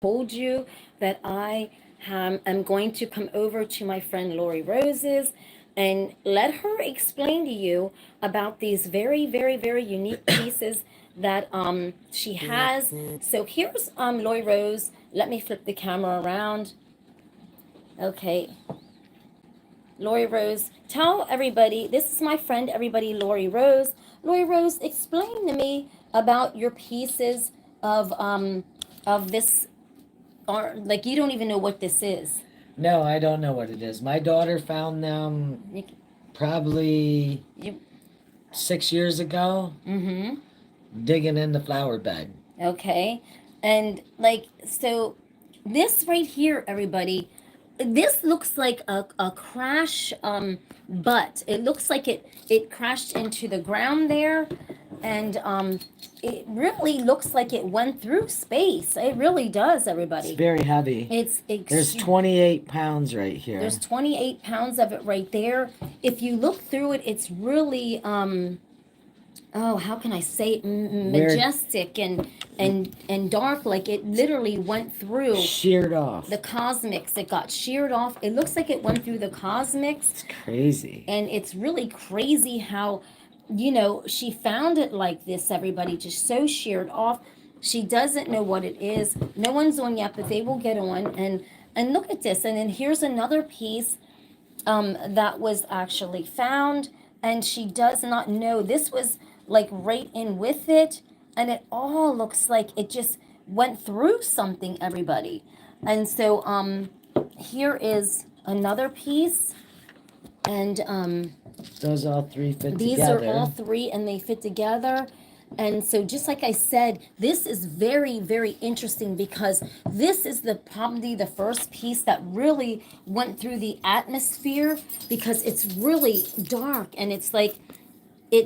told you that I am going to come over to my friend Lori Rose's and let her explain to you about these very, very, very unique pieces that she has. So here's Lori Rose. Let me flip the camera around. Okay. Lori Rose, tell everybody, this is my friend, everybody, Lori Rose. Lori Rose, explain to me about your pieces of this art. Like, you don't even know what this is. No, I don't know what it is. My daughter found them You, probably you 6 years ago, mm-hmm. digging in the flower bed. Okay. And like, so this right here, everybody, this looks like a crash butt. It looks like it crashed into the ground there, and it really looks like it went through space. It really does, everybody. It's very heavy. There's 28 pounds right here. There's 28 pounds of it right there. If you look through it, it's really oh, how can I say it? Majestic and dark. Like it literally went through, sheared off the cosmics. It got sheared off. It looks like it went through the cosmics. It's crazy. And it's really crazy how, you know, she found it like this, everybody, just so sheared off. She doesn't know what it is. No one's on yet, but they will get on. And look at this. And then here's another piece that was actually found, and she does not know. This was like right in with it, and it all looks like it just went through something, everybody. And so here is another piece, and those all three fit these together. are all three, and they fit together. And so just like I said, this is very, very interesting because this is probably the first piece that really went through the atmosphere, because it's really dark, and it's like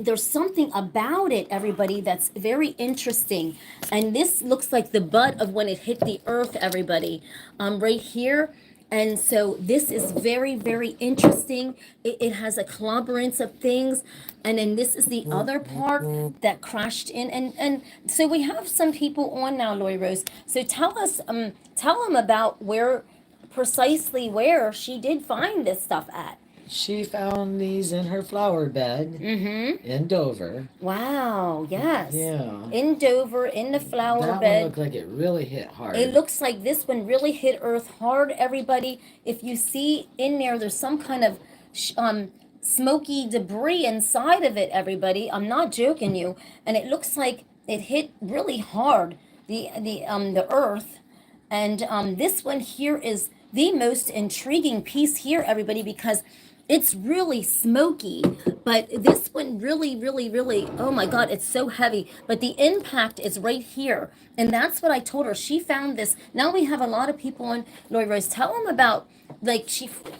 there's something about it, everybody, that's very interesting. And this looks like the butt of when it hit the earth, everybody, right here. And so this is very, very interesting. It has a conglomerance of things. And then this is the other part that crashed in. And so we have some people on now, Lori Rose. So tell them about precisely where she did find this stuff at. She found these in her flower bed in Dover. Wow, yes. Yeah. In Dover, in the flower that bed. That one looked like it really hit hard. It looks like this one really hit Earth hard, everybody. If you see in there's some kind of smoky debris inside of it, everybody. I'm not joking you. And it looks like it hit really hard, the Earth. And this one here is the most intriguing piece here, everybody, because it's really smoky, but this one really, really, really, oh my God, it's so heavy. But the impact is right here. And that's what I told her. She found this. Now we have a lot of people on. Lori Rose, tell them about, like,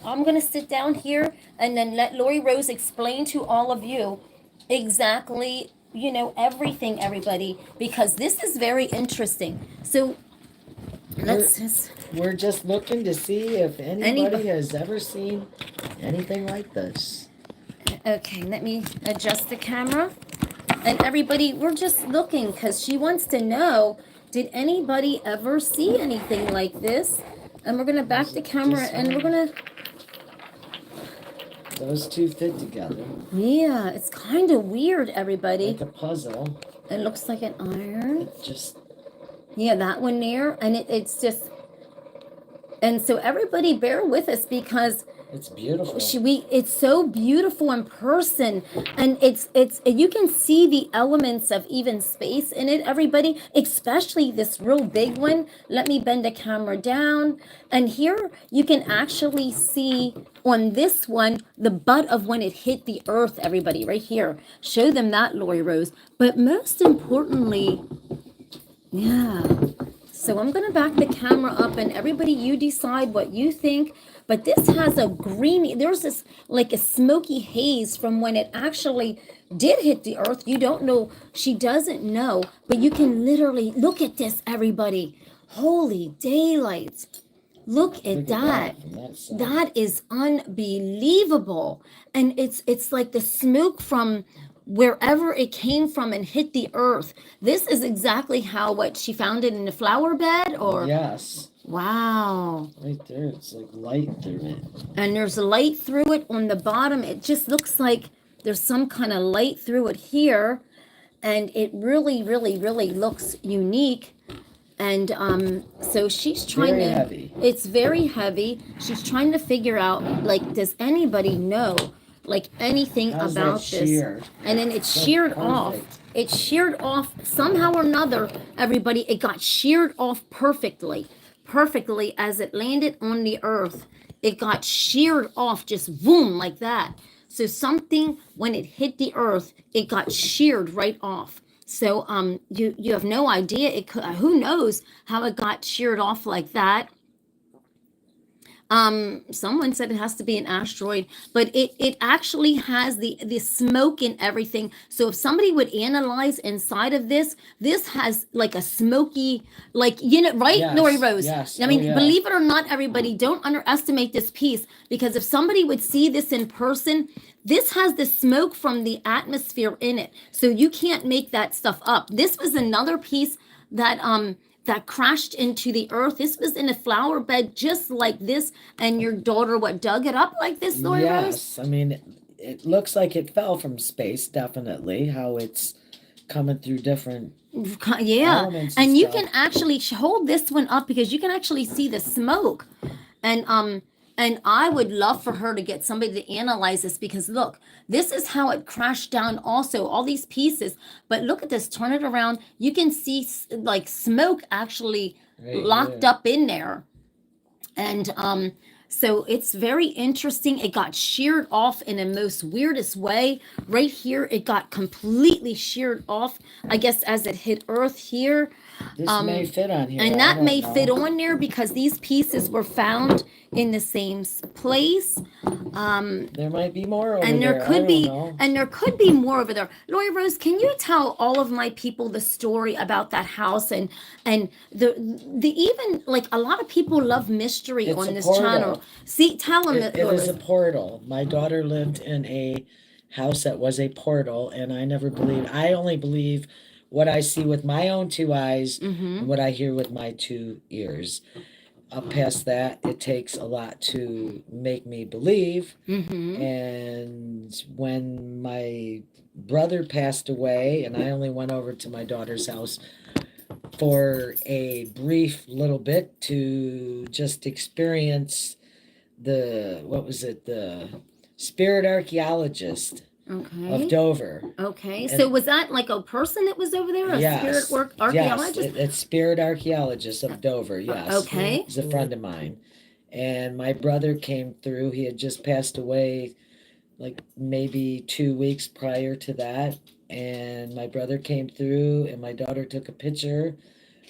I'm going to sit down here and then let Lori Rose explain to all of you exactly, you know, everything, everybody, because this is very interesting. So we're just looking to see if anybody has ever seen anything like this. Okay, let me adjust the camera. And everybody, we're just looking because she wants to know, did anybody ever see anything like this? And we're going to back the camera and we're going to... Those two fit together. Yeah, it's kind of weird, everybody. Like a puzzle. It looks like an iron. It just... Yeah, that one there. And it's just... And so everybody bear with us because... It's beautiful. It's so beautiful in person, and it's you can see the elements of even space in it, everybody, especially this real big one. Let me bend the camera down, and here you can actually see on this one the butt of when it hit the earth, everybody, right here. Show them that, Lori Rose. But most importantly, yeah. So I'm going to back the camera up, and everybody, you decide what you think. But this has a greeny, there's this like a smoky haze from when it actually did hit the earth. You don't know, she doesn't know, but you can literally, look at this, everybody. Holy daylights. Look at that. That is unbelievable. And it's like the smoke from wherever it came from and hit the earth. This is exactly how what she found it in the flower bed, or Yes. wow. Right there, it's like light through it. And there's light through it on the bottom. It just looks like there's some kind of light through it here. And it really, really, really looks unique. And so she's trying Very to, heavy. it's very heavy. She's trying to figure out, like, does anybody know, like, anything How's about that this? sheared? And then it's So sheared perfect. off. It's sheared off somehow or another, everybody. It got sheared off perfectly as it landed on the earth. It got sheared off, just boom, like that. So something, when it hit the earth, it got sheared right off. So you have no idea. It could, who knows how it got sheared off like that. Someone said it has to be an asteroid, but it actually has the smoke and everything. So if somebody would analyze inside of this has like a smoky, like, right, Yes, Lori Rose? yes. I mean, Oh, yeah. believe it or not, everybody, don't underestimate this piece, because if somebody would see this in person, this has the smoke from the atmosphere in it. So you can't make that stuff up. This was another piece that crashed into the earth. This was in a flower bed just like this, and your daughter dug it up like this, Lori Rose? Yes, I mean, it looks like it fell from space, definitely, how it's coming through different Yeah, elements and you stuff. can actually hold this one up because you can actually see the smoke, and I would love for her to get somebody to analyze this, because look, this is how it crashed down also, all these pieces. But look at this, turn it around. You can see like smoke actually Right locked here. up in there. And so it's very interesting. It got sheared off in a most weirdest way. Right here, it got completely sheared off, I guess, as it hit earth here. This may fit on here. And I that don't may know. fit on there because these pieces were found in the same place. There might be more over And there. there I could don't be, know. and there could be more over there. Lori Rose, can you tell all of my people the story about that house, and the even, like, a lot of people love mystery It's on a this portal. channel. See, tell them It Lori is a Rose. portal. My daughter lived in a house that was a portal, and I only believe what I see with my own two eyes and what I hear with my two ears. Up past that, it takes a lot to make me believe. And when my brother passed away, and I only went over to my daughter's house for a brief little bit to just experience the spirit archaeologist of Okay. Dover. Okay. And So was that like a person that was over there, a spirit work archaeologist? Yes, it's spirit archaeologist of Dover. Yes, Okay. he's a friend of mine. And my brother came through. He had just passed away, like maybe 2 weeks prior to that. And my brother came through, and my daughter took a picture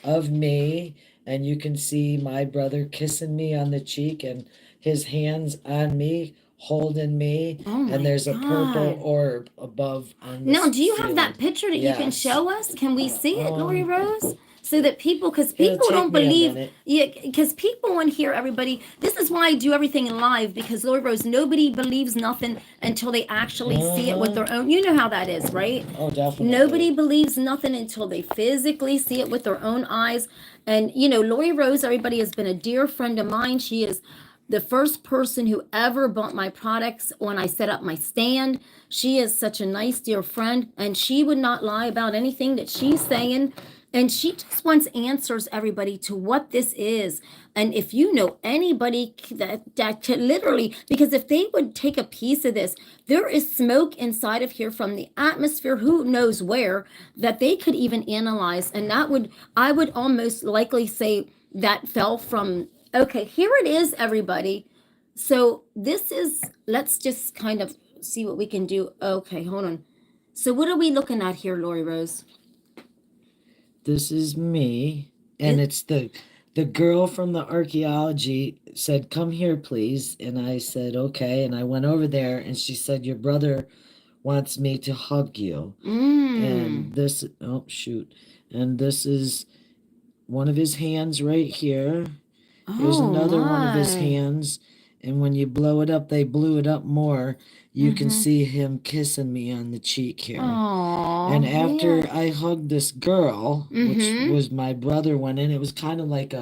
of me, and you can see my brother kissing me on the cheek and his hands on me, holding me, Oh my and there's a purple God. orb above on the Now, do you have ceiling. that picture that you can Yes. show us? Can we see it, Lori Rose? So that because It'll people take don't me a believe, minute. yeah, because people in here, everybody, this is why I do everything in live, because Lori Rose, nobody believes nothing until they actually see it with their own, you know how that is, right? Oh, definitely. Nobody believes nothing until they physically see it with their own eyes. And, Lori Rose, everybody, has been a dear friend of mine. She is the first person who ever bought my products when I set up my stand. She is such a nice, dear friend, and she would not lie about anything that she's saying. And she just wants answers, everybody, to what this is. And if you know anybody that could literally, because if they would take a piece of this, there is smoke inside of here from the atmosphere, who knows where, that they could even analyze. And I would almost likely say that fell from, okay, here it is, everybody. So this is, let's just kind of see what we can do. Okay, hold on. So what are we looking at here, Lori Rose? This is me, and it's the girl from the archaeology said, "Come here, please." And I said, "Okay." And I went over there, and she said, "Your brother wants me to hug you." And this, oh shoot, and this is one of his hands right here. Here's another one of his hands, And when you blow it up, they blew it up more. You can see him kissing me on the cheek here. Aww, And after yeah. I hugged this girl, which was my brother went in, it was kind of like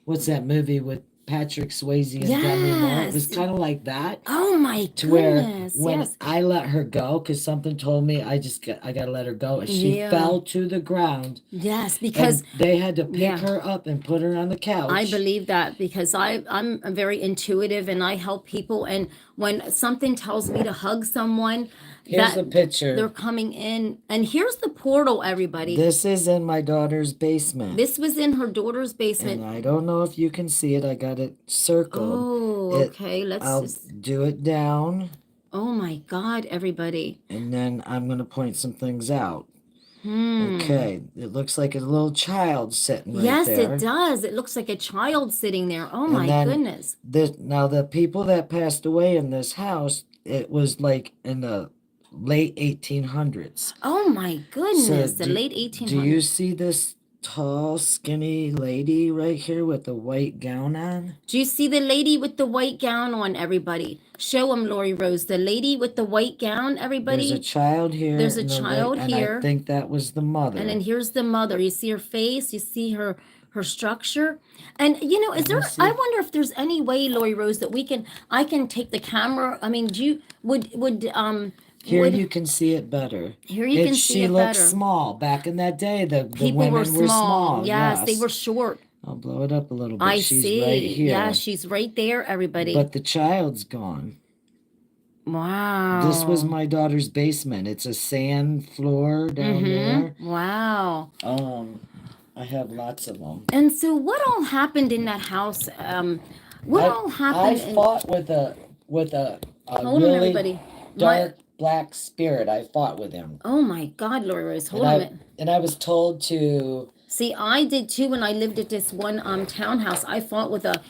what's that movie with Patrick Swayze and Demi Moore? It was Yes. kind of like that. Oh my To where goodness. when Yes. I let her go, because something told me I gotta let her go, and she Yeah. fell to the ground, Yes, because and they had to pick yeah. her up and put her on the couch. I believe that because I'm very intuitive and I help people, and when something tells me to hug someone, Here's that a picture. they're coming in, and here's the portal, everybody. This is in my daughter's basement. This was in her daughter's basement. And I don't know if you can see it. I got it circled. Oh, okay. I'll just do it down. Oh my God, everybody. And then I'm going to point some things out. Okay, it looks like a little child sitting right Yes, there. it does. It looks like a child sitting there. Oh And my then goodness. Now, the people that passed away in this house, it was like in the late 1800s. Oh my goodness, the late 1800s. Do you see this tall, skinny lady right here with the white gown on? Do you see the lady with the white gown on, everybody? Show them, Lori Rose. The lady with the white gown, everybody. There's a child here. There's a child here. And I think that was the mother. And then here's the mother. You see her face. You see her structure. And you know, I wonder if there's any way, Lori Rose, that I can take the camera. I mean, Here you can see it better. Here you can see it better. She looked small. Back in that day, the people women were small. Yes, they were short. I'll blow it up a little bit. She's see. Right here. Yeah, she's right there, everybody. But the child's gone. Wow. This was my daughter's basement. It's a sand floor down there. Wow. I have lots of them. And so what all happened in that house? What all happened? I fought with a Hold on, really everybody. dark black spirit. I fought with him. Oh my God, Lori Rose. Hold on a minute. And I was told to... See, I did too when I lived at this one townhouse. I fought with a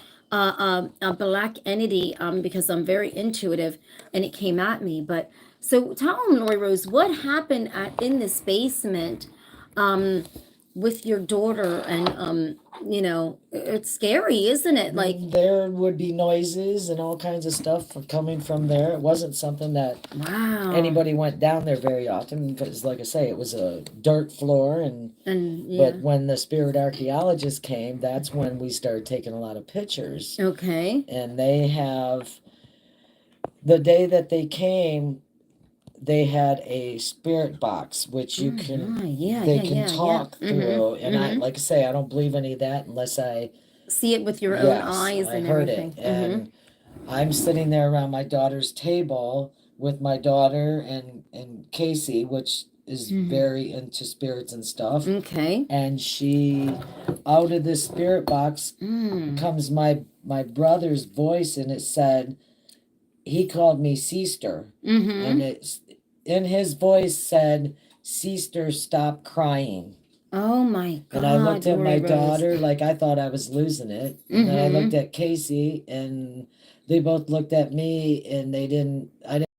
black entity because I'm very intuitive, and it came at me. But so tell them, Lori Rose, what happened in this basement with your daughter? And you know, it's scary, isn't it? Like, there would be noises and all kinds of stuff coming from there. It wasn't something that anybody went down there very often because, like I say, it was a dirt floor. But when the spirit archaeologists came, that's when we started taking a lot of pictures. Okay. And they have, the day that they came, they had a spirit box which you can talk through. And I, like I say, I don't believe any of that unless I see it with your own eyes and heard everything. It. And I'm sitting there around my daughter's table with my daughter and Casey, which is very into spirits and stuff. Okay. And she, out of this spirit box comes my brother's voice, and it said, he called me sister. And it's in his voice said, "Sister, stop crying." Oh my God. And I looked at my daughter like I thought I was losing it. And then I looked at Casey, and they both looked at me, and I didn't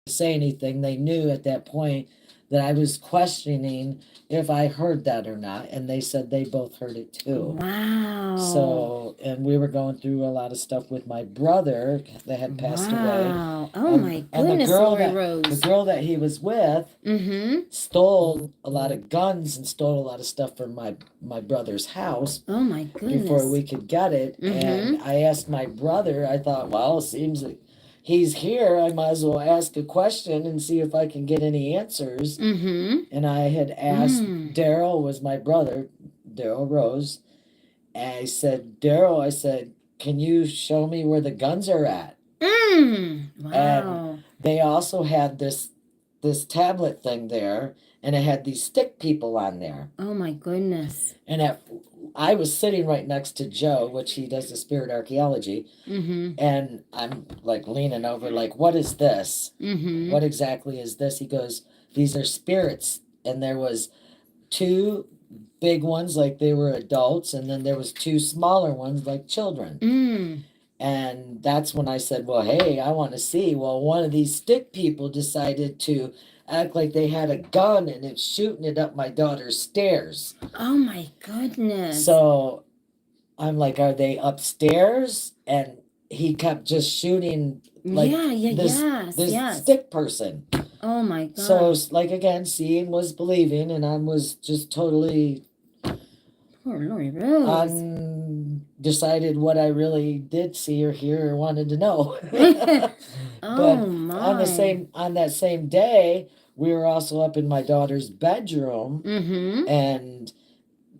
say anything. They knew at that point that I was questioning if I heard that or not, and they said they both heard it too. Wow. So, and we were going through a lot of stuff with my brother that had passed away. Oh my goodness, the girl that he was with stole a lot of guns and stole a lot of stuff from my brother's house. Oh my goodness. Before we could get it. And I asked my brother, I thought, well, it seems like he's here, I might as well ask a question and see if I can get any answers. And I had asked, Daryl was my brother, Daryl Rose. And I said, Daryl, I said, can you show me where the guns are at? Wow. And they also had this tablet thing there, and it had these stick people on there. Oh my goodness. And I was sitting right next to Joe, which he does the spirit archaeology, and I'm like leaning over, like, what is this? What exactly is this? He goes, these are spirits. And there was 2 big ones, like they were adults, and then there was 2 smaller ones, like children. And that's when I said, well, hey, I want to see. Well, one of these stick people decided to act like they had a gun, and it's shooting it up my daughter's stairs. Oh my goodness. So I'm like, are they upstairs? And he kept just shooting like this stick person. Oh my God. So like again, seeing was believing, and I was just totally poor Lori Rose. Undecided what I really did see or hear or wanted to know. Oh But my. on that same day, we were also up in my daughter's bedroom, and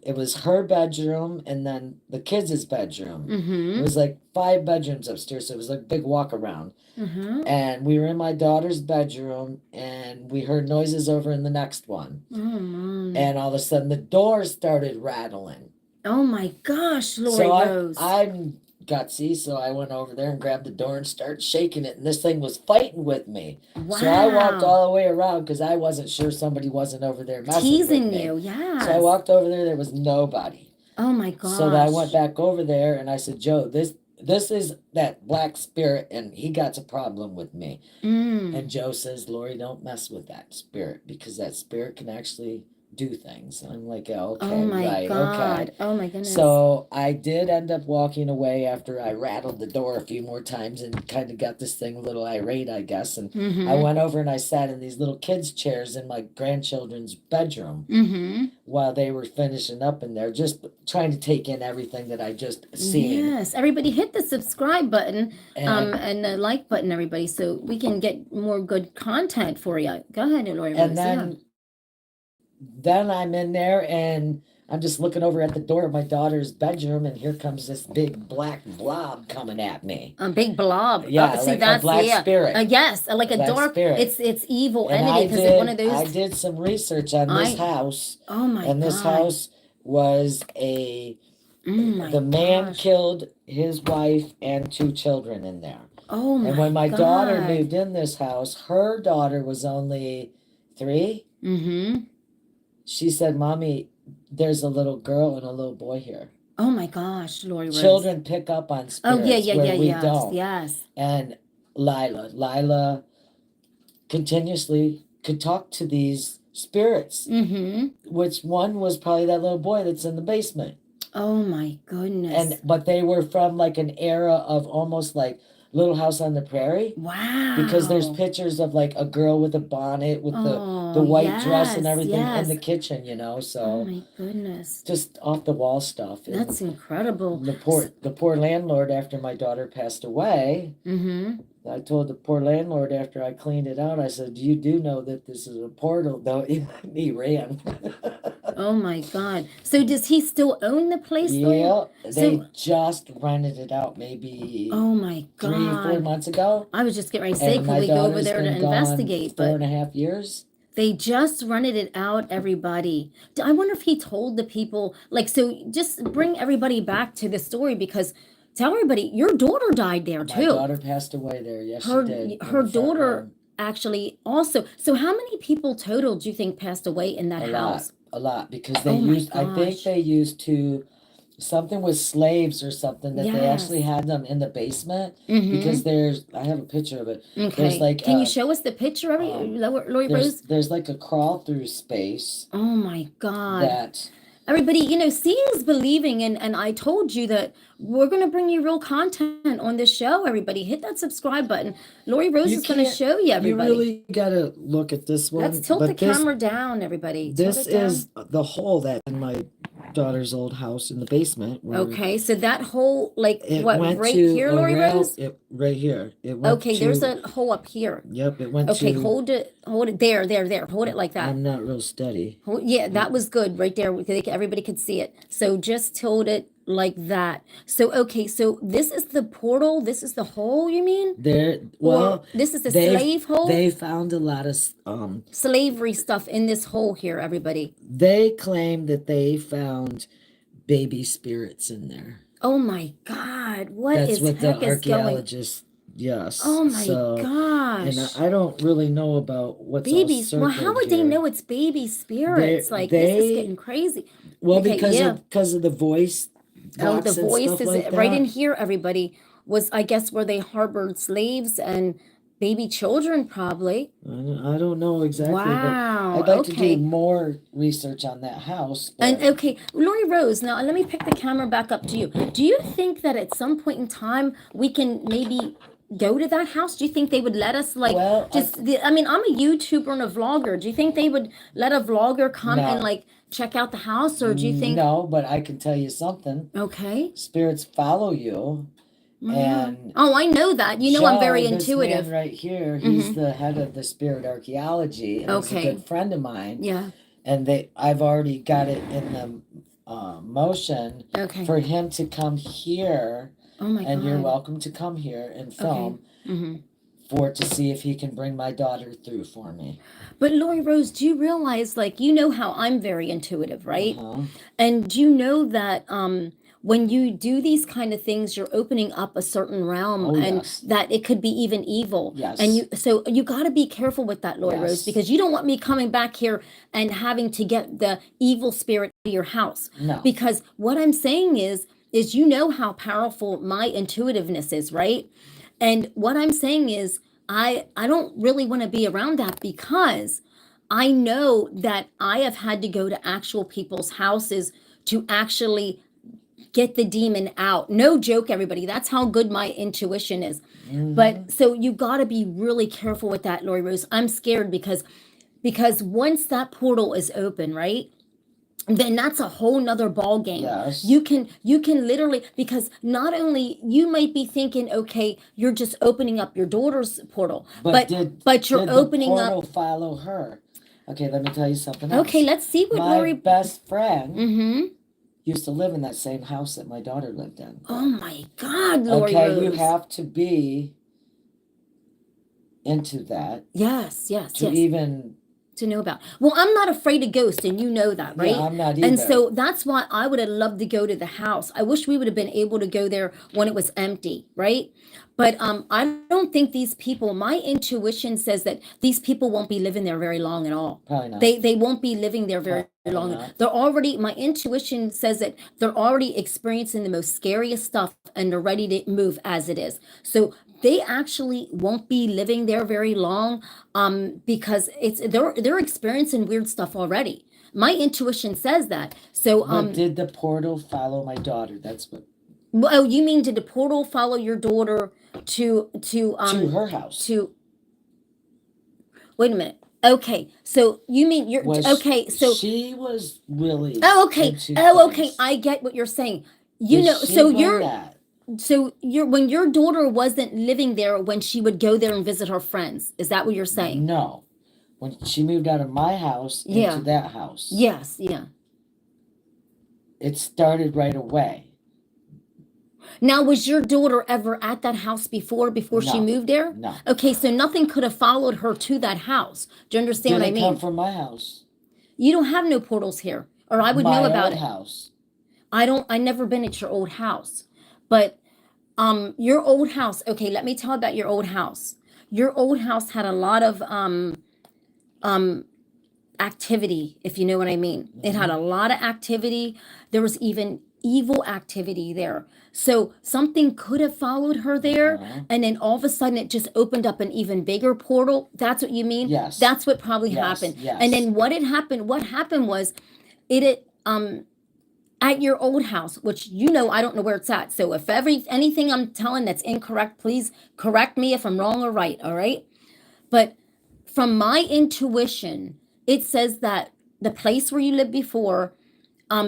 it was her bedroom and then the kids' bedroom. It was like 5 bedrooms upstairs, so it was like a big walk around. And we were in my daughter's bedroom, and we heard noises over in the next one. Oh my. And all of a sudden, the door started rattling. Oh my gosh, Lori Rose. I'm gutsy, so I went over there and grabbed the door and started shaking it, and this thing was fighting with me. Wow. So I walked all the way around because I wasn't sure somebody wasn't over there messing teasing with me. you. Yeah. So I walked over there was nobody. Oh my gosh. So I went back over there and I said, Joe, this is that black spirit, and he got a problem with me. And Joe says, Lori, don't mess with that spirit, because that spirit can actually do things. And I'm like, okay, oh my right, God. okay. Oh my goodness. So I did end up walking away after I rattled the door a few more times and kind of got this thing a little irate, I guess. And I went over and I sat in these little kids' chairs in my grandchildren's bedroom while they were finishing up in there, just trying to take in everything that I just seen. Yes, everybody hit the subscribe button and the like button, everybody, so we can get more good content for you. Go ahead, Lori Rose. And then I'm in there and I'm just looking over at the door of my daughter's bedroom, and here comes this big black blob coming at me. A big blob. Yeah, see, like that's a black spirit. Yes, like a black dark spirit. It's evil And entity, because it's one of those. I did some research on this house. Oh my God. And this house was the man killed his wife and 2 children in there. Oh my God. And when my daughter moved in this house, her daughter was only 3. She said, Mommy, there's a little girl and a little boy here. Oh my gosh, Lori Rose. Children pick up on spirits where we don't. Yes. And Lila continuously could talk to these spirits, which one was probably that little boy that's in the basement. Oh my goodness. But they were from like an era of almost like Little House on the Prairie. Wow. Because there's pictures of like a girl with a bonnet with the white dress and everything in the kitchen, so. Oh my goodness. Just off the wall stuff. That's incredible. The poor landlord, after my daughter passed away, I told the poor landlord after I cleaned it out, I said, you do know that this is a portal, though. He ran. Oh my God. So does he still own the place? Yeah, they just rented it out maybe oh my God. 3 or 4 months ago. I was just getting ready to say, could we go over there to investigate? 4.5 years. They just rented it out, everybody. I wonder if he told the people, so just bring everybody back to the story, because tell everybody, your daughter died there too. My daughter passed away there. Yes, she did. Her daughter actually also. So how many people total do you think passed away in that house? A lot, because they I think they used to, something with slaves or something, that they actually had them in the basement, because I have a picture of it. Okay. There's can you show us the picture, Lori Rose? There's like a crawl through space. Oh my God. That everybody, seeing is believing, and I told you that we're going to bring you real content on this show. Everybody, hit that subscribe button. Lori Rose is going to show you, everybody. You really got to look at this one. Let's tilt the camera down, everybody. This is the hole that in my daughter's old house in the basement. Okay, so that hole, right here, Lori Rose? Right here. It went there's a hole up here. Yep, it went Okay, hold it there. Hold it like that. I'm not real steady. That was good right there. Everybody could see it. So just tilt it like that. So so this is the portal. This is the hole, you mean? This is the slave hole. They found a lot of slavery stuff in this hole here, everybody. They claim that they found baby spirits in there. Oh my God! That's what the archaeologists. Yes. Oh my gosh! And I don't really know about what's babies. Well, how would they know it's baby spirits? This is getting crazy. Well, because of the voice. The voice is like right in here, everybody, was, I guess, where they harbored slaves and baby children, probably. I don't know exactly, Wow. but I'd like to Okay. do more research on that house. And But okay, Lori Rose, now let me pick the camera back up to you. Do you think that at some point in time we can maybe go to that house? Do you think they would let us, like, well, I mean, I'm a YouTuber and a vlogger. Do you think they would let a vlogger come and No. like check out the house, or do you think? no, but I can tell you something. Okay. Spirits follow you, and Oh, I know that. You know, I'm very Joe, this intuitive. man right here, he's the head of the spirit archaeology, and he's a Okay. good friend of mine. Yeah. And I've already got it in the motion Okay. for him to come here, Oh my and God. you're welcome to come here and film to see if he can bring my daughter through for me. But Lori Rose, do you realize, like, you know how I'm very intuitive, right? And do you know that when you do these kind of things, you're opening up a certain realm, Oh, and yes. that it could be even evil. Yes. And so you got to be careful with that, Lori Yes. Rose, because you don't want me coming back here and having to get the evil spirit to your house. No. Because what I'm saying is you know how powerful my intuitiveness is, right? And what I'm saying is I don't really want to be around that, because I know that I have had to go to actual people's houses to actually get the demon out. No joke, everybody. That's how good my intuition is. But so you got to be really careful with that, Lori Rose. I'm scared because once that portal is open, right? Then that's a whole nother ball game. Yes. You can literally, because not only you might be thinking, okay, you're just opening up your daughter's portal, but you're opening the portal up. follow her. Okay, let me tell you something else. Okay, let's see what my Lori. best friend used to live in that same house that my daughter lived in. Oh my God, Lori Okay, Rose. you have to be into that. Yes. To even to know about. Well, I'm not afraid of ghosts, and you know that, right? Yeah, I'm not either. And so that's why I would have loved to go to the house. I wish we would have been able to go there when it was empty, right? But I don't think these people, my intuition says that these people won't be living there very long at all. Probably not. They won't be living there very long. not. They're already, my intuition says that they're already experiencing the most scariest stuff, and they're ready to move as it is. So they actually won't be living there very long, because they're experiencing weird stuff already. My intuition says that. So But did the portal follow my daughter? That's what. Oh, you mean, did the portal follow your daughter to her house? Wait a minute. Okay, so you mean you're okay? So she was really. Oh, okay. Oh, okay. I get what you're saying. You know, so you're when your daughter wasn't living there when she would go there and visit her friends. Is that what you're saying? No, when she moved out of my house into that house. Yes. Yeah. It started right away. Now, was your daughter ever at that house before she moved there? No. Okay, so nothing could have followed her to that house. Do you understand what I mean? Did it come from my house? You don't have no portals here, or I would know about it. My old house. I never been at your old house. But your old house, okay, let me tell you about your old house. Your old house had a lot of activity, if you know what I mean. It had a lot of activity. There was even evil activity there. So something could have followed her there, and then all of a sudden it just opened up an even bigger portal. That's what you mean? Yes. That's what probably happened. Yes. And then what happened was it at your old house, which I don't know where it's at. So if anything I'm telling that's incorrect, please correct me if I'm wrong or right, all right? But from my intuition, it says that the place where you lived before,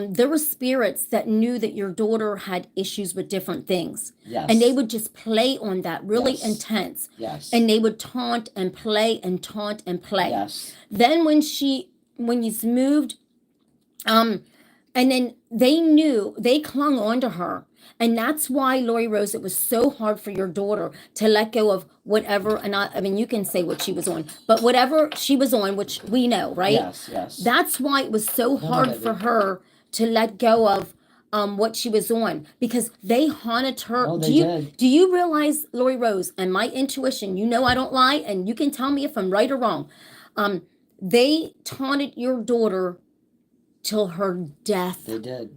there were spirits that knew that your daughter had issues with different things. Yes. And they would just play on that really intense. Yes. And they would taunt and play and taunt and play. Yes. Then when you moved, and then they clung on to her. And that's why, Lori Rose, it was so hard for your daughter to let go of whatever, and I mean, you can say what she was on, but whatever she was on, which we know, right? Yes. That's why it was so hard for her to let go of what she was on, because they haunted her. Oh, did. Do you realize, Lori Rose, and my intuition, I don't lie, and you can tell me if I'm right or wrong. They taunted your daughter till her death. They did.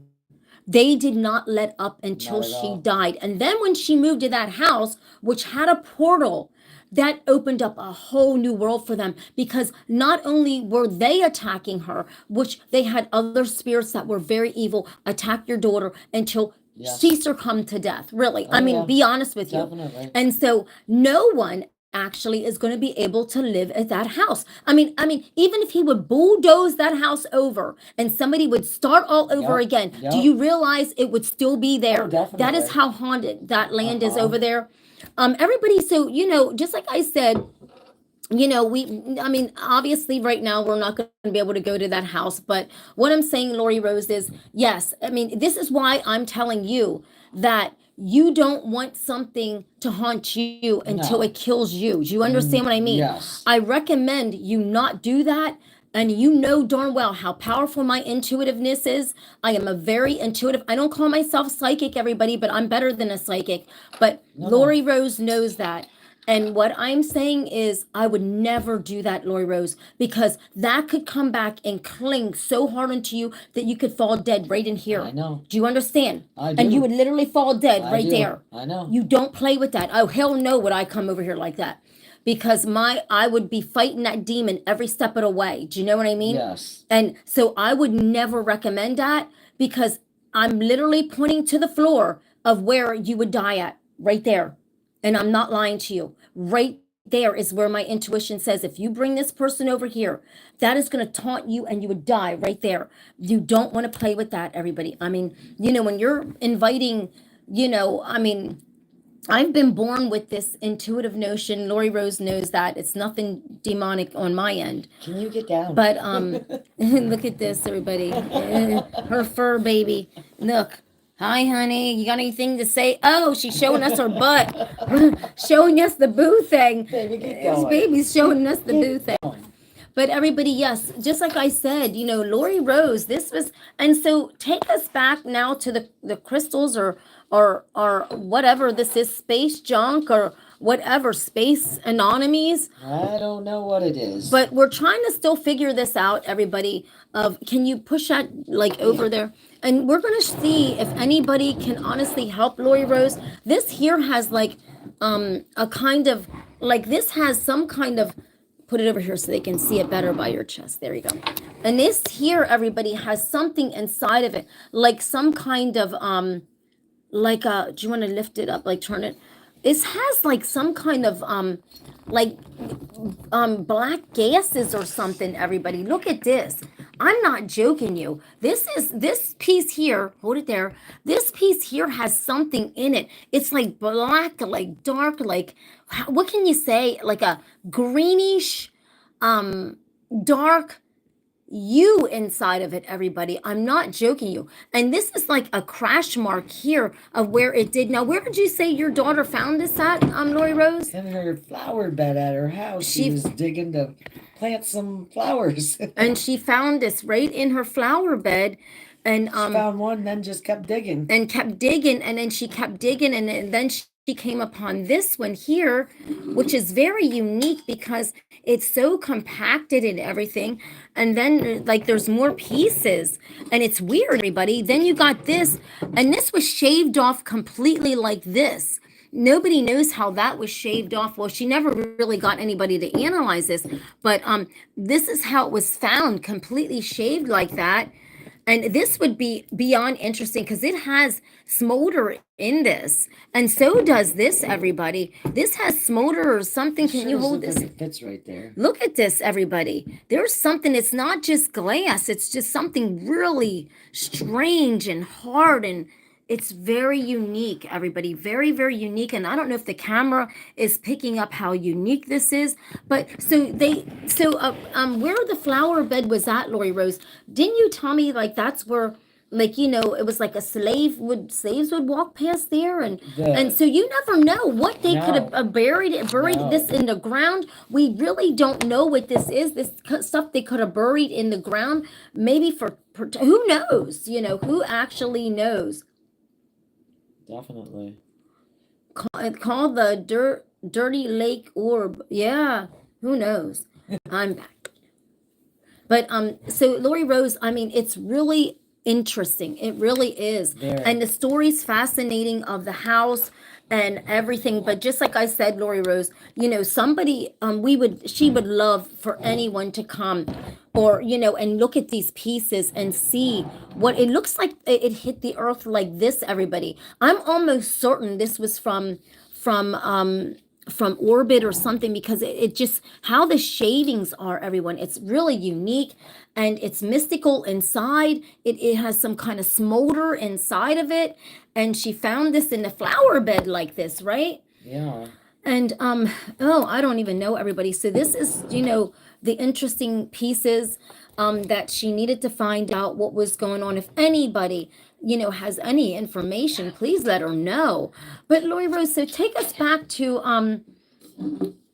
They did not let up until she died. And then when she moved to that house, which had a portal, that opened up a whole new world for them, because not only were they attacking her, which they had other spirits that were very evil attack your daughter until she succumbed to death. Really. I mean, be honest with you. Definitely. And so no one actually is going to be able to live at that house. I mean, even if he would bulldoze that house over and somebody would start all over again, do you realize it would still be there? That is how haunted that land is over there. Everybody, so, you know, just like I said, you know, obviously right now we're not going to be able to go to that house, but what I'm saying, Lori Rose, is yes, I mean, this is why I'm telling you that you don't want something to haunt you until it kills you. Do you understand what I mean? Yes. I recommend you not do that. And you know darn well how powerful my intuitiveness is. I am a very intuitive, I don't call myself psychic, everybody, but I'm better than a psychic. But Lori Rose knows that. And what I'm saying is, I would never do that, Lori Rose, because that could come back and cling so hard onto you that you could fall dead right in here. I know. Do you understand? I do. And you would literally fall dead right there. I know. You don't play with that. Oh, hell no, would I come over here like that? Because I would be fighting that demon every step of the way. Do you know what I mean? Yes. And so I would never recommend that, because I'm literally pointing to the floor of where you would die at, right there. And I'm not lying to you. Right there is where my intuition says, if you bring this person over here, that is going to taunt you and you would die right there. You don't want to play with that, everybody. I mean, you know, when you're inviting, you know, I mean, I've been born with this intuitive notion. Lori Rose knows that. It's nothing demonic on my end. Can you get down? But look at this, everybody. Her fur baby. Look. Hi, honey. You got anything to say? Oh, she's showing us her butt. Showing us the boo thing. Baby, keep This going. baby's showing us the boo thing. Going. But everybody, yes, just like I said, you know, Lori Rose, this was, and so take us back now to the crystals or whatever this is, space junk or whatever, space anomalies. I don't know what it is. But we're trying to still figure this out, everybody. Can you push that like over there? And we're gonna see if anybody can honestly help Lori Rose. This here has like a kind of like, this has some kind of, put it over here so they can see it better by your chest. There you go. And this here, everybody, has something inside of it, like some kind of like do you want to lift it up, like turn it? It has like some kind of like black gases or something, everybody. Look at this. I'm not joking you. This piece here, hold it there. This piece here has something in it. It's like black, like dark, like, what can you say? Like a greenish, dark you inside of it, everybody. I'm not joking you. And this is like a crash mark here of where it did. Now, where did you say your daughter found this at, Lori Rose? In her flower bed at her house. She was digging to plant some flowers. And she found this right in her flower bed. And she found one, then just kept digging. And kept digging, and then she kept digging, and then she came upon this one here, which is very unique because it's so compacted and everything. And then like there's more pieces, and it's weird, everybody. Then you got this, and this was shaved off completely like this. Nobody knows how that was shaved off. Well, she never really got anybody to analyze this, but this is how it was found, completely shaved like that. And this would be beyond interesting because it has smolder in this. And so does this, everybody. This has smolder or something. Can you hold this? It fits right there. Look at this, everybody. There's something. It's not just glass. It's just something really strange and hard, and it's very unique, everybody. Very, very unique. And I don't know if the camera is picking up how unique this is. But where the flower bed was at, Lori Rose, didn't you tell me like that's where, like, you know, it was like slaves would walk past there, and so you never know what they could have buried this in the ground. We really don't know what this is. This stuff they could have buried in the ground, maybe for who knows? You know, who actually knows? Definitely. Called the dirty lake orb. Yeah, who knows? I'm back. But so Lori Rose, I mean, it's really interesting. It really is. Very. And the story's fascinating of the house and everything. But just like I said, Lori Rose, somebody, she would love for anyone to come or, and look at these pieces and see what it looks like. It hit the earth like this, everybody. I'm almost certain this was from orbit or something, because it just, how the shavings are, everyone, it's really unique, and it's mystical inside. It has some kind of smolder inside of it, and she found this in the flower bed like this, right? Yeah. And oh, I don't even know, everybody. So this is, the interesting pieces that she needed to find out what was going on. If anybody, has any information, please let her know. But Lori Rose, so take us back to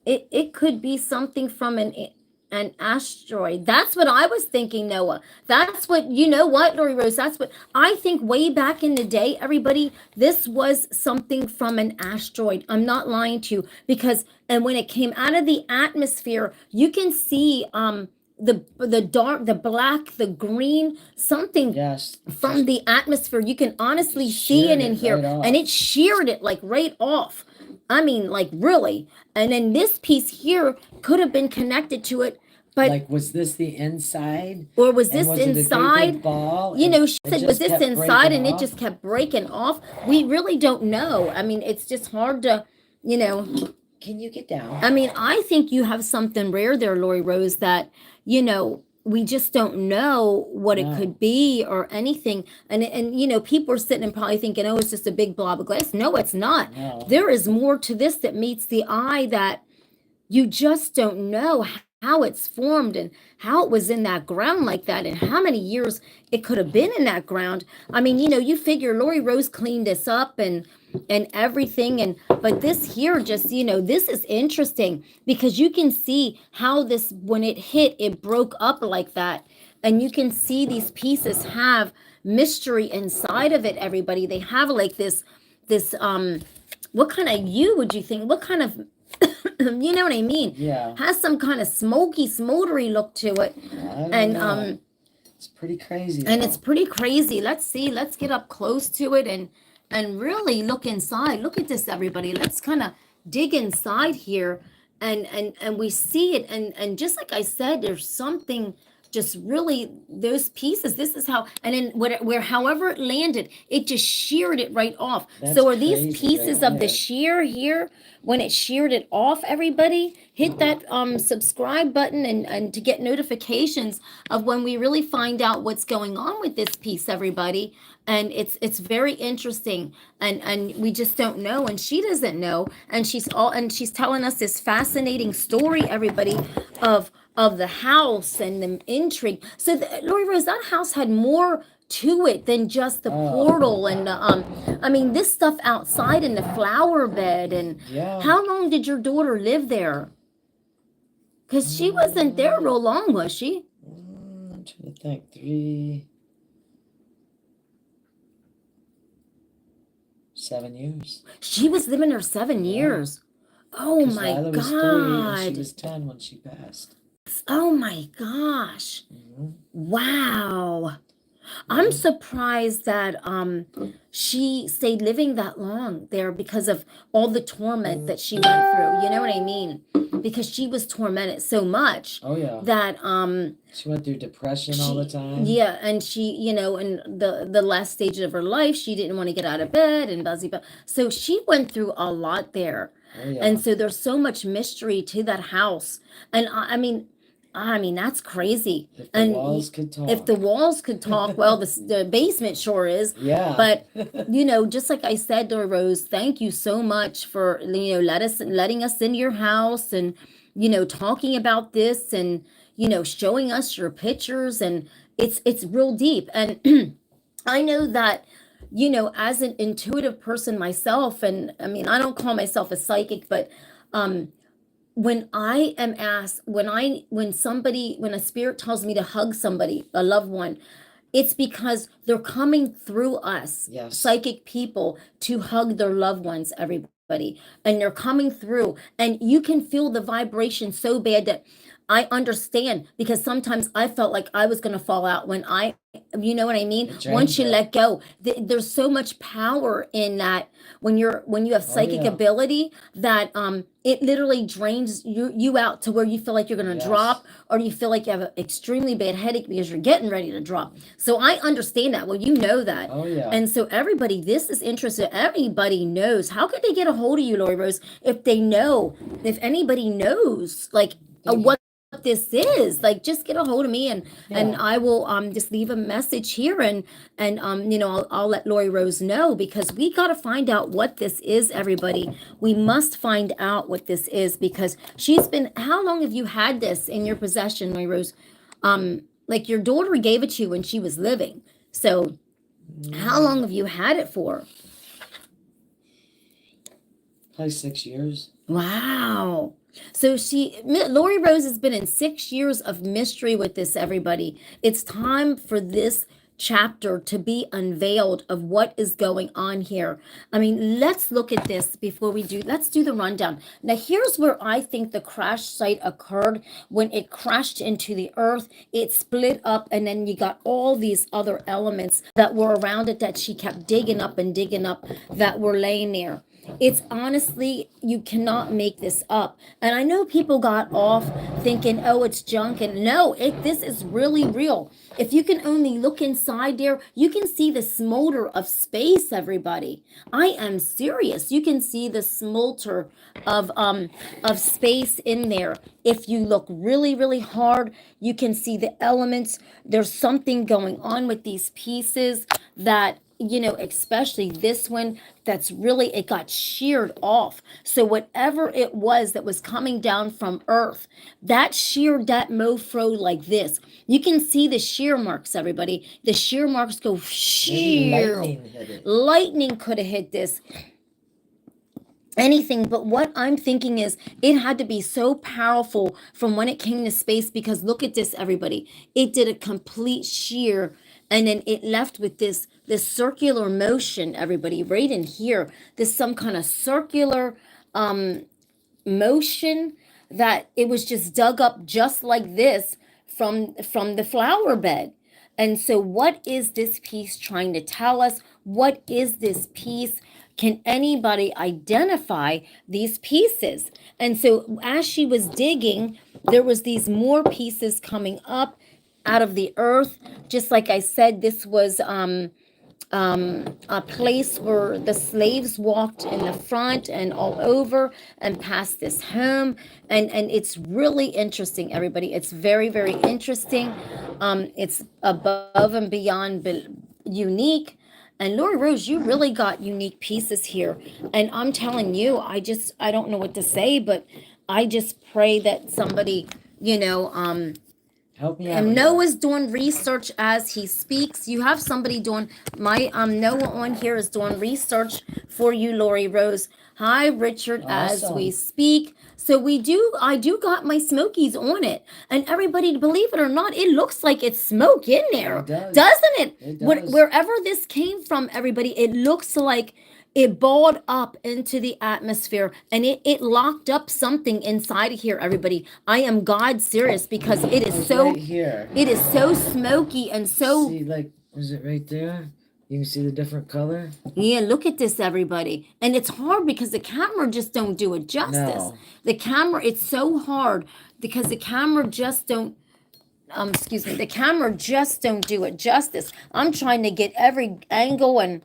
it could be something from an asteroid. That's what I was thinking, Noah. That's what, Lori Rose, that's what I think way back in the day, everybody, this was something from an asteroid. I'm not lying to you, because, and when it came out of the atmosphere, you can see the dark, the black, the green, something Yes. from the atmosphere. You can honestly see it in here, right off. and it sheared it like right off. I mean, like really. And then this piece here could have been connected to it, but Like, was this the inside? or was And this was it a big, inside? big ball? She And it said, just was this kept inside? breaking And it off? just kept breaking off. We really don't know. I mean, it's just hard to, Can you get down? I mean, I think you have something rare there, Lori Rose, that, we just don't know what it No. could be or anything. And people are sitting and probably thinking, oh, it's just a big blob of glass. No, it's not. No. There is more to this that meets the eye, that you just don't know how it's formed and how it was in that ground like that, and how many years it could have been in that ground. I mean, you figure Lori Rose cleaned this up and everything, and but this here just, this is interesting, because you can see how this, when it hit, it broke up like that, and you can see these pieces have mystery inside of it, everybody. They have like this what kind of would you think, what kind of you know what I mean? Yeah. Has some kind of smoky, smoldery look to it. I don't And know. It's pretty crazy. and though. it's pretty crazy. Let's see. Let's get up close to it and really look inside. Look at this, everybody. Let's kind of dig inside here, and we see it, and just like I said, there's something just really, those pieces, this is how, and then where however it landed, it just sheared it right off. That's So are these crazy pieces right of the there. shear here, when it sheared it off, everybody hit that subscribe button, and to get notifications of when we really find out what's going on with this piece, everybody. And it's very interesting, and we just don't know, and she doesn't know, and she's telling us this fascinating story, everybody, of the house and the intrigue. So Lori Rose, that house had more to it than just the portal and I mean, this stuff outside in the flower bed. And Yeah. how long did your daughter live there? Because she wasn't there real long, was she? I'm trying to think. 7 years. She was living there 7 years. Oh 'Cause my Lila was 3 and she God. was 10 when she passed. Oh my gosh. Mhm. Wow. I'm Yeah. surprised that she stayed living that long there, because of all the torment that she went through. You know what I mean? Because she was tormented so much Oh yeah. that She went through depression all the time. yeah, and she, in the last stage of her life, she didn't want to get out of bed and buzzy, but so she went through a lot there. Oh yeah. And so there's so much mystery to that house. And I mean, that's crazy. If the And walls could talk. if the walls could talk, well, the basement sure is. Yeah. But just like I said, Dora Rose, thank you so much for letting us into your house, and talking about this, and showing us your pictures, and it's real deep. And I know that as an intuitive person myself, and I mean, I don't call myself a psychic, but when I am asked, when a spirit tells me to hug somebody, a loved one, it's because they're coming through us, Yes. psychic people, to hug their loved ones, everybody. And they're coming through, and you can feel the vibration so bad that I understand, because sometimes I felt like I was going to fall out when you know what I mean? It Once drains you you. let go, there's so much power in that when you have psychic yeah. ability, that it literally drains you out to where you feel like you're going to Yes. drop, or you feel like you have an extremely bad headache because you're getting ready to drop. So I understand that. Well, you know that. Oh yeah. And so everybody, this is interesting. Everybody knows. How could they get a hold of you, Lori Rose, if they know, if anybody knows, like, what this is? Like, just get a hold of me, and Yeah. I will just leave a message here, and you know, I'll let Lori Rose know, because we got to find out what this is, everybody. We must find out what this is, because she's been, how long have you had this in your possession, Lori Rose? Like, your daughter gave it to you when she was living. So how long have you had it for? Probably 6 years. Wow. So Lori Rose has been in 6 years of mystery with this, everybody. It's time for this chapter to be unveiled of what is going on here. I mean, let's look at this before let's do the rundown. Now, here's where I think the crash site occurred. When it crashed into the earth, it split up, and then you got all these other elements that were around it that she kept digging up and digging up, that were laying there. It's honestly, you cannot make this up. And I know people got off thinking, oh, it's junk. And no, this is really real. If you can only look inside there, you can see the smolder of space, everybody. I am serious. You can see the smolder of space in there. If you look really, really hard, you can see the elements. There's something going on with these pieces that, you know, especially this one, that's really, it got sheared off. So whatever it was that was coming down from Earth, that sheared that mofro like this. You can see the shear marks, everybody. The shear marks go sheer. Lightning could have hit this. Anything. But what I'm thinking is, it had to be so powerful from when it came to space, because look at this, everybody. It did a complete shear, and then it left with this circular motion, everybody, right in here. This some kind of circular motion, that it was just dug up just like this from the flower bed. And so what is this piece trying to tell us? What is this piece? Can anybody identify these pieces? And so as she was digging, there was these more pieces coming up out of the earth. Just like I said, this was a place where the slaves walked in the front and all over and past this home. And it's really interesting, everybody. It's very, very interesting. It's above and beyond unique. And Lori Rose, you really got unique pieces here. And I'm telling you, I don't know what to say, but I just pray that somebody, you know, help me out. And Noah's doing research as he speaks. You have somebody doing, my Noah on here is doing research for you, Lori Rose. Hi, Richard, as we speak. So I do got my smokies on it. And everybody, believe it or not, it looks like it's smoke in there. It does. Doesn't it? It does. Wherever this came from, everybody, it looks like it balled up into the atmosphere, and it locked up something inside of here, everybody. I am God serious, because it is so right here. It is so smoky and so. See, like, is it right there? You can see the different color. Yeah, look at this, everybody. And it's hard because the camera just don't do it justice. No. The camera, it's so hard because the camera just don't. Excuse me. The camera just don't do it justice. I'm trying to get every angle and.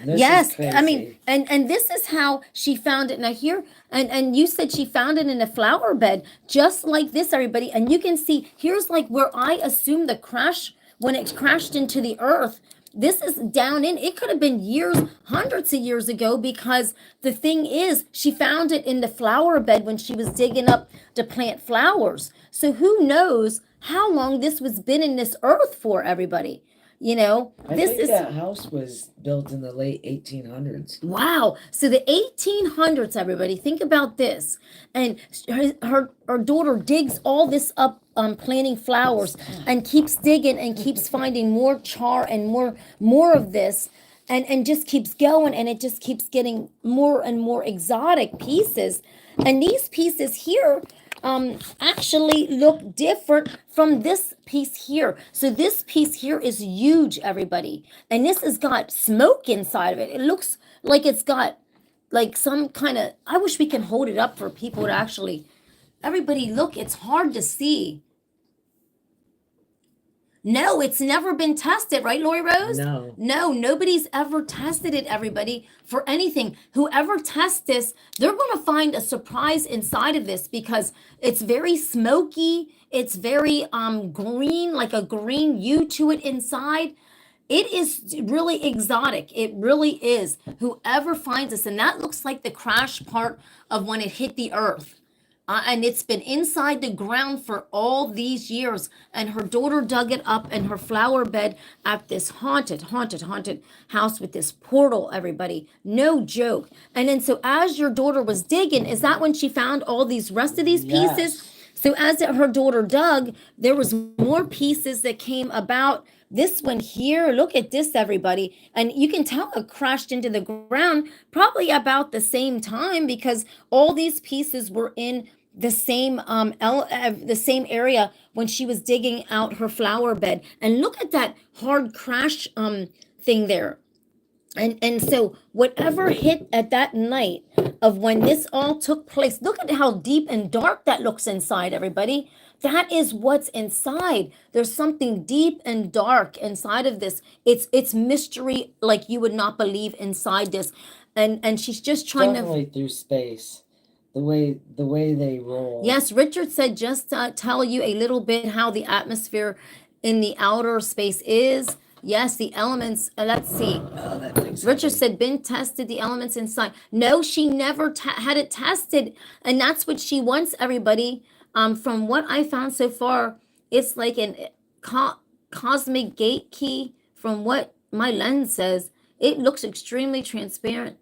Yes, I mean, and this is how she found it. Now here, and you said she found it in a flower bed, just like this, everybody. And you can see, here's like where I assume the crash, when it crashed into the earth. This is down in, it could have been years, hundreds of years ago, because the thing is, she found it in the flower bed when she was digging up to plant flowers. So who knows how long this was been in this earth for, everybody. You know, I think that house was built in the late 1800s. Wow. So the 1800s, everybody, think about this. And her daughter digs all this up, planting flowers, and keeps digging and keeps finding more char and more of this, and just keeps going, and it just keeps getting more and more exotic pieces. And these pieces here, actually look different from this piece here. So this piece here is huge, everybody. And this has got smoke inside of it. It looks like it's got like some kind of, I wish we can hold it up for people to actually, everybody look, it's hard to see. No, it's never been tested, right, Lori Rose? No. No, nobody's ever tested it, everybody, for anything. Whoever tests this, they're going to find a surprise inside of this because it's very smoky. It's very green, like a green hue to it inside. It is really exotic. It really is. Whoever finds this, and that looks like the crash part of when it hit the earth. And it's been inside the ground for all these years. And her daughter dug it up in her flower bed at this haunted house with this portal, everybody. No joke. And then so as your daughter was digging, is that when she found all these rest of these pieces? Yes. So as her daughter dug, there was more pieces that came about. This one here, look at this, everybody. And you can tell it crashed into the ground probably about the same time because all these pieces were in the same area when she was digging out her flower bed. And look at that hard crash thing there. And so whatever hit at that night of when this all took place, look at how deep and dark that looks inside, everybody. That is what's inside. There's something deep and dark inside of this. It's mystery like you would not believe inside this. And she's just trying Definitely through space. The way they roll. Yes, Richard said just tell you a little bit how the atmosphere in the outer space is. Yes, the elements. Let's see. Oh, that thing's Richard heavy. said, been tested the elements inside. No, she never had it tested, and that's what she wants, everybody. From what I found so far, it's like an cosmic gate key. From what my lens says, it looks extremely transparent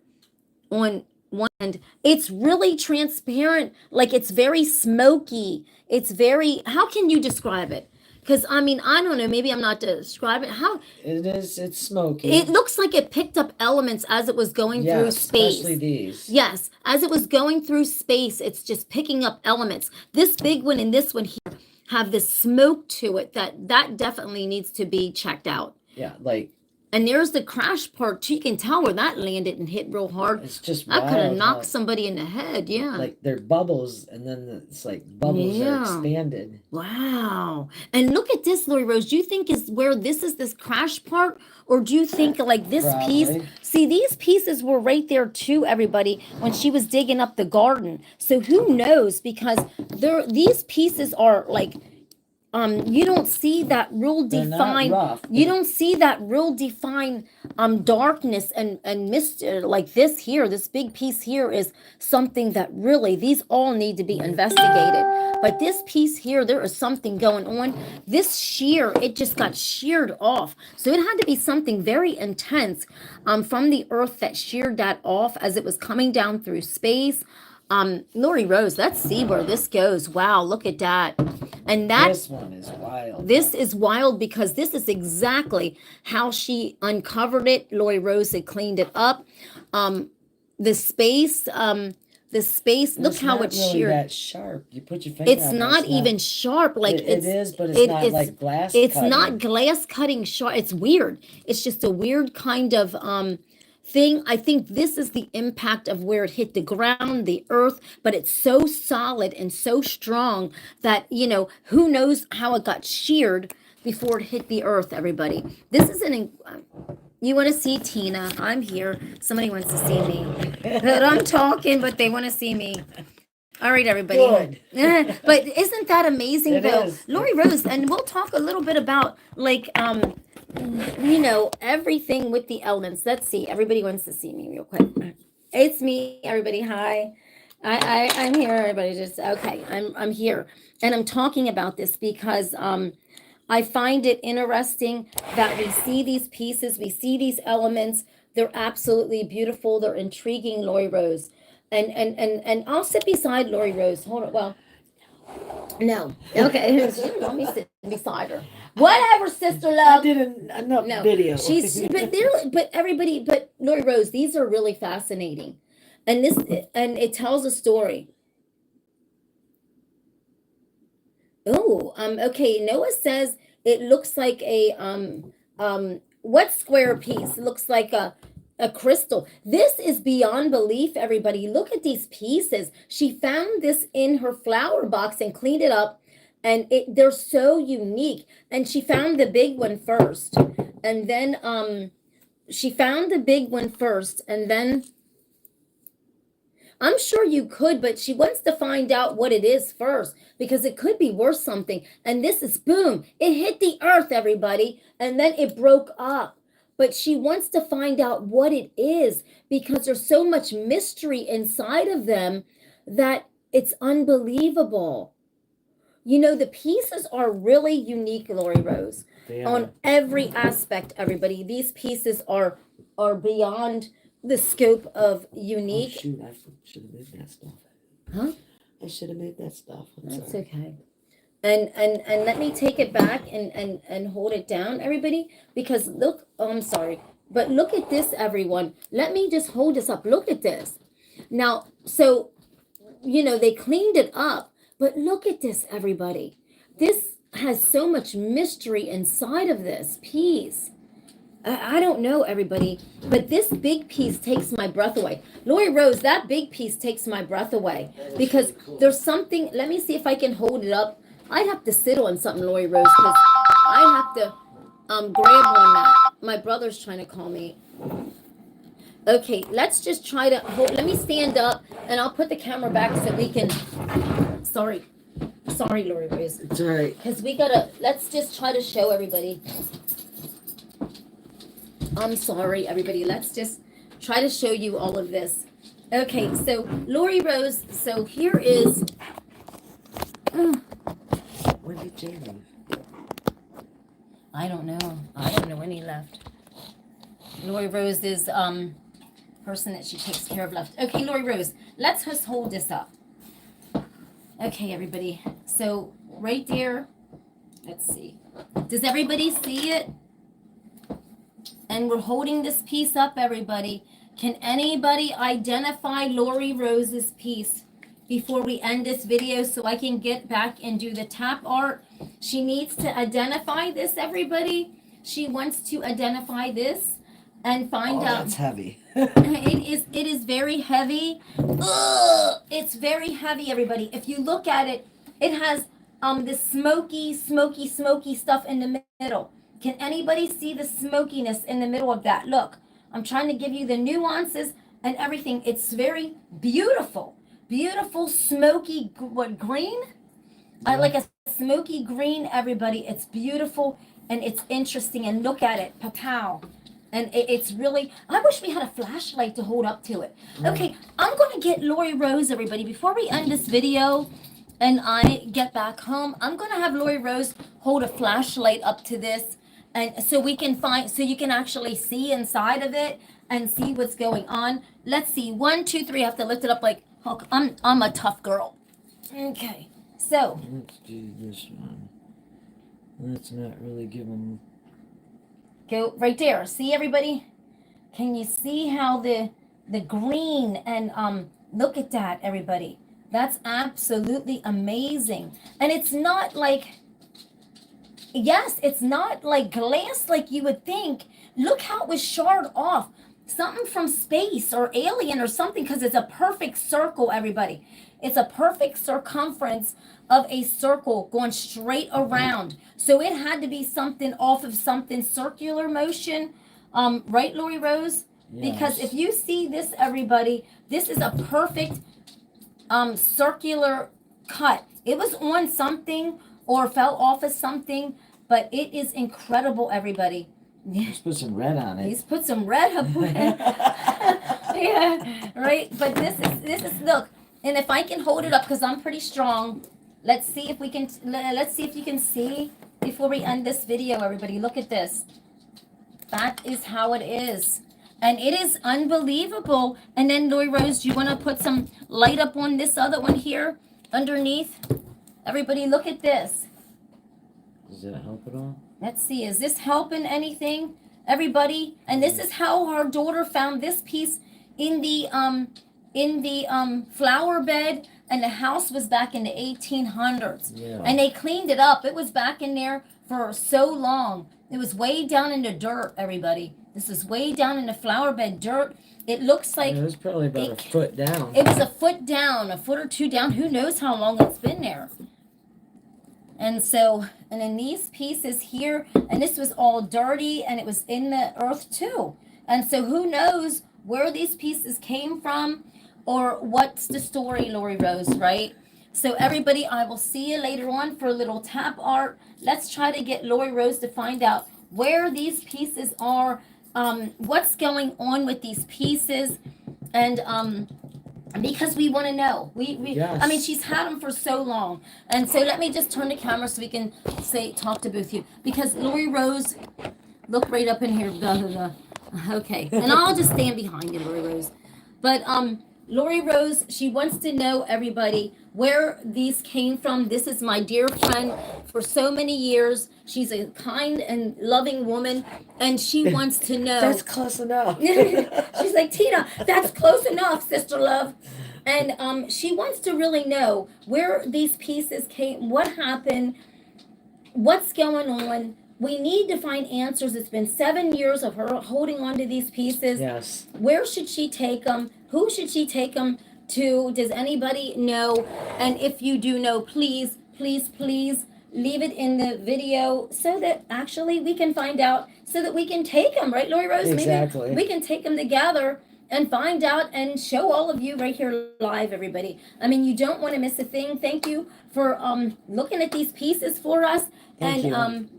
on one end. It's really transparent, like it's very smoky. It's very, how can you describe it? Because I mean, I don't know, maybe I'm not describing how it's smoky. it looks like it picked up elements as it was going through space. Especially these. Yes, as it was going through space, it's just picking up elements. This big one and this one here have this smoke to it that definitely needs to be checked out. Yeah, like. And there's the crash part too. You can tell where that landed and hit real hard. It's just that could have wild knocked how, somebody in the head. Yeah. Like they're bubbles, and then it's like bubbles are expanded. Wow. And look at this, Lori Rose. Do you think is where this is this crash part, or do you think like this piece? See, these pieces were right there too, everybody, when she was digging up the garden. So who knows? Because these pieces are like. You don't see that real defined. You don't see that real defined darkness and mist like this here. This big piece here is something that really these all need to be investigated. But this piece here, there is something going on. This shear, it just got sheared off. So it had to be something very intense from the earth that sheared that off as it was coming down through space. Lori Rose, let's see where this goes. Wow, look at that. And this one is wild. This is wild because this is exactly how she uncovered it. Lori Rose had cleaned it up. The space, look how it's really sheared. That sharp. You put your finger. It's not even sharp. Like it is, but it's not like glass. It's not glass cutting sharp. It's weird. It's just a weird kind of thing. I think this is the impact of where it hit the ground, the earth, but it's so solid and so strong that, you know, who knows how it got sheared before it hit the earth, everybody. This is you want to see Tina? I'm here. Somebody wants to see me. But I'm talking, but they want to see me. All right, everybody. Good. But isn't that amazing, it though? Is. Lori Rose, and we'll talk a little bit about, like, you know, everything with the elements. Let's see. Everybody wants to see me real quick. It's me, everybody. Hi. I'm here, everybody. Just okay. I'm here. And I'm talking about this because I find it interesting that we see these pieces, we see these elements. They're absolutely beautiful. They're intriguing, Lori Rose. And I'll sit beside Lori Rose. Hold on. Well, no. Okay. She didn't want me sitting beside her. Whatever, sister love. I did enough video. But Lori Rose, these are really fascinating. And it tells a story. Oh, okay. Noah says it looks like a what square piece? It looks like a crystal. This is beyond belief, everybody. Look at these pieces. She found this in her flower box and cleaned it up, and they're so unique. And she found the big one first, and then she found the big one first, and then I'm sure you could, but she wants to find out what it is first because it could be worth something. And this is boom, it hit the earth, everybody, and then it broke up. But she wants to find out what it is because there's so much mystery inside of them that it's unbelievable. You know, the pieces are really unique, Lori Rose, on every aspect, everybody. These pieces are beyond the scope of unique. Oh, shoot, I should have made that stuff. Huh? I should have made that stuff. That's okay. And let me take it back and hold it down, everybody, because look, oh, I'm sorry, but look at this, everyone. Let me just hold this up. Look at this. Now, so, you know, they cleaned it up, but look at this, everybody. This has so much mystery inside of this piece. I don't know, everybody, but this big piece takes my breath away. Lori Rose, that big piece takes my breath away because there's something. Let me see if I can hold it up. I'd have to sit on something, Lori Rose, because I have to grab on that. My brother's trying to call me. Okay, let's just try to hold. Let me stand up, and I'll put the camera back so we can. Sorry, Lori Rose. It's all right. Because we gotta. Let's just try to show everybody. I'm sorry, everybody. Let's just try to show you all of this. Okay, so Lori Rose, so here is. When did Jay leave? I don't know. I don't know when he left. Lori Rose is person that she takes care of left. Okay, Lori Rose, let's just hold this up. Okay, everybody. So right there, let's see. Does everybody see it? And we're holding this piece up, everybody. Can anybody identify Lori Rose's piece before we end this video so I can get back and do the tap art? She needs to identify this, everybody. She wants to identify this and find out. That's heavy. It is very heavy. Ugh, it's very heavy, everybody. If you look at it, it has this smoky stuff in the middle. Can anybody see the smokiness in the middle of that? Look, I'm trying to give you the nuances and everything. It's very beautiful. Beautiful smoky, what, green? I like a smoky green, everybody. It's beautiful and it's interesting. And look at it, pow. And it's really, I wish we had a flashlight to hold up to it. Okay, I'm going to get Lori Rose, everybody. Before we end this video and I get back home, I'm going to have Lori Rose hold a flashlight up to this. And so we can find, so you can actually see inside of it and see what's going on. Let's see, 1, 2, 3. I have to lift it up like Hulk. I'm a tough girl. Okay, so Let's do this one. Let's not really give them. go right there. See, everybody? Can you see how the green and look at that, everybody? That's absolutely amazing. And it's not like, yes, it's not like glass like you would think. Look how it was charred off. Something from space or alien or something, because it's a perfect circle, everybody. It's a perfect circumference of a circle going straight around. So it had to be something off of something circular motion. Right, Lori Rose? Yes. Because if you see this, everybody, this is a perfect circular cut. It was on something or fell off of something, but it is incredible, everybody. Let's put some red on it. He's put some red up on it. Yeah, right. But this is look, and if I can hold it up because I'm pretty strong. Let's see if we can. Let's see if you can see before we end this video, everybody. Look at this. That is how it is, and it is unbelievable. And then Lori Rose, do you want to put some light up on this other one here underneath? Everybody, look at this. Does that help at all? Let's see, is this helping anything, everybody? And this is how our daughter found this piece in the flower bed and the house was back in the 1800s. Yeah. And they cleaned it up. It was back in there for so long. It was way down in the dirt, everybody. This is way down in the flower bed dirt. It looks like It was probably about a foot down. it was a foot down, a foot or two down. Who knows how long it's been there? And so, and then these pieces here, and this was all dirty, and it was in the earth too. And so who knows where these pieces came from, or what's the story, Lori Rose, right? So everybody, I will see you later on for a little tap art. Let's try to get Lori Rose to find out where these pieces are, what's going on with these pieces, and because we want to know. Yes. I mean, she's had them for so long. And so let me just turn the camera so we can talk to both of you. Because Lori Rose, look right up in here. Blah, blah, blah. Okay. And I'll just stand behind you, Lori Rose. But Lori Rose, she wants to know, everybody, where these came from. This is my dear friend for so many years. She's a kind and loving woman, and she wants to know. That's close enough. She's like, Tina, that's close enough, sister love. And she wants to really know where these pieces came, what happened, what's going on. We need to find answers. It's been 7 years of her holding on to these pieces. Yes. Where should she take them? Who should she take them to? Does anybody know? And if you do know, please, please, please leave it in the video so that actually we can find out, so that we can take them, right, Lori Rose? Exactly. Maybe we can take them together and find out and show all of you right here live, everybody. I mean, you don't want to miss a thing. Thank you for looking at these pieces for us. Thank And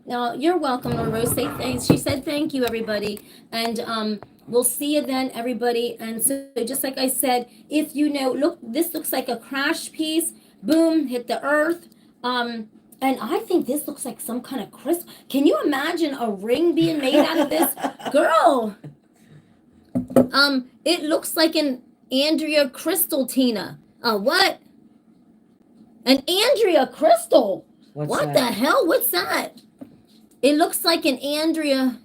you're welcome, Lori Rose. Say thanks. She said thank you, everybody. And we'll see you then, everybody. And so just like I said, if you know, look, this looks like a crash piece. Boom, hit the earth. And I think this looks like some kind of crystal. Can you imagine a ring being made out of this? Girl. It looks like an Andrea crystal, Tina. What? An Andrea crystal. What's that? The hell? What's that? It looks like an Andrea.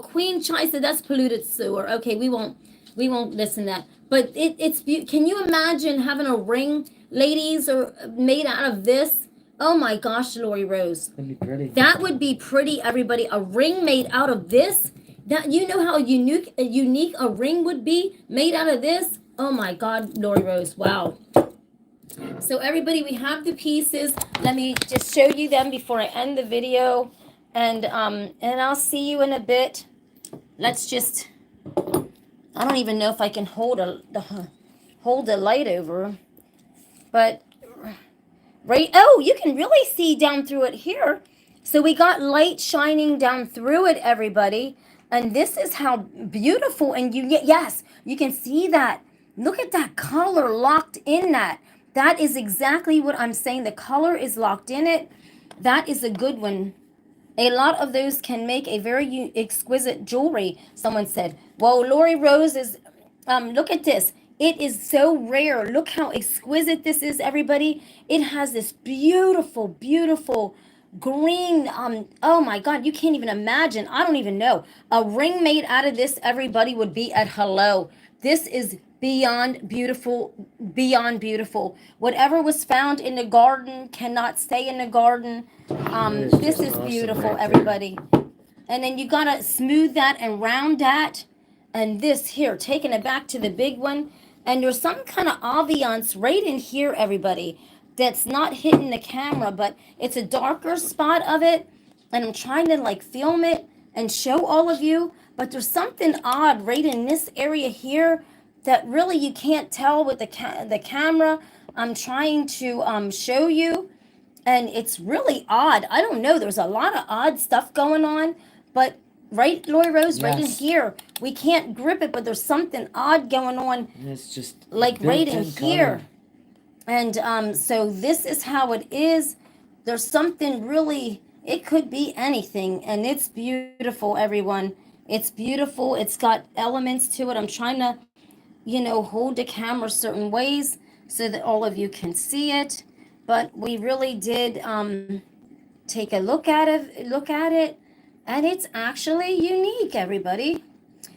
Queen Chai said that's polluted sewer. Okay, we won't listen to that. But it's can you imagine having a ring, ladies, or made out of this? Oh my gosh, Lori Rose. That'd be pretty. That would be pretty, everybody. A ring made out of this. That, you know how unique a ring would be made out of this? Oh my God, Lori Rose. Wow. So everybody, we have the pieces. Let me just show you them before I end the video. And I'll see you in a bit. Let's just, I don't even know if I can hold the light over. But right, oh, you can really see down through it here. So we got light shining down through it, everybody. And this is how beautiful, and yes, you can see that. Look at that color locked in that. That is exactly what I'm saying. The color is locked in it. That is a good one. A lot of those can make a very exquisite jewelry, someone said. Well, Lori Rose is, look at this. It is so rare. Look how exquisite this is, everybody. It has this beautiful, beautiful green, oh my God, you can't even imagine. I don't even know. A ring made out of this, everybody would be at hello. This is beyond beautiful, beyond beautiful. Whatever was found in the garden cannot stay in the garden. This is awesome beautiful, right there. everybody. And then you gotta smooth that and round that. And this here, taking it back to the big one. And there's some kind of ambiance right in here, everybody, that's not hitting the camera, but it's a darker spot of it. And I'm trying to like film it and show all of you. But there's something odd right in this area here that really you can't tell with the camera. I'm trying to show you. And it's really odd. I don't know. There's a lot of odd stuff going on. But right, Lori Rose, right in Yes. here. We can't grip it, but there's something odd going on. And it's just Like right in built-in here. color. And so this is how it is. There's something really, it could be anything. And it's beautiful, everyone. It's beautiful. It's got elements to it. I'm trying to, hold the camera certain ways so that all of you can see it. But we really did take a look at it. And it's actually unique, everybody.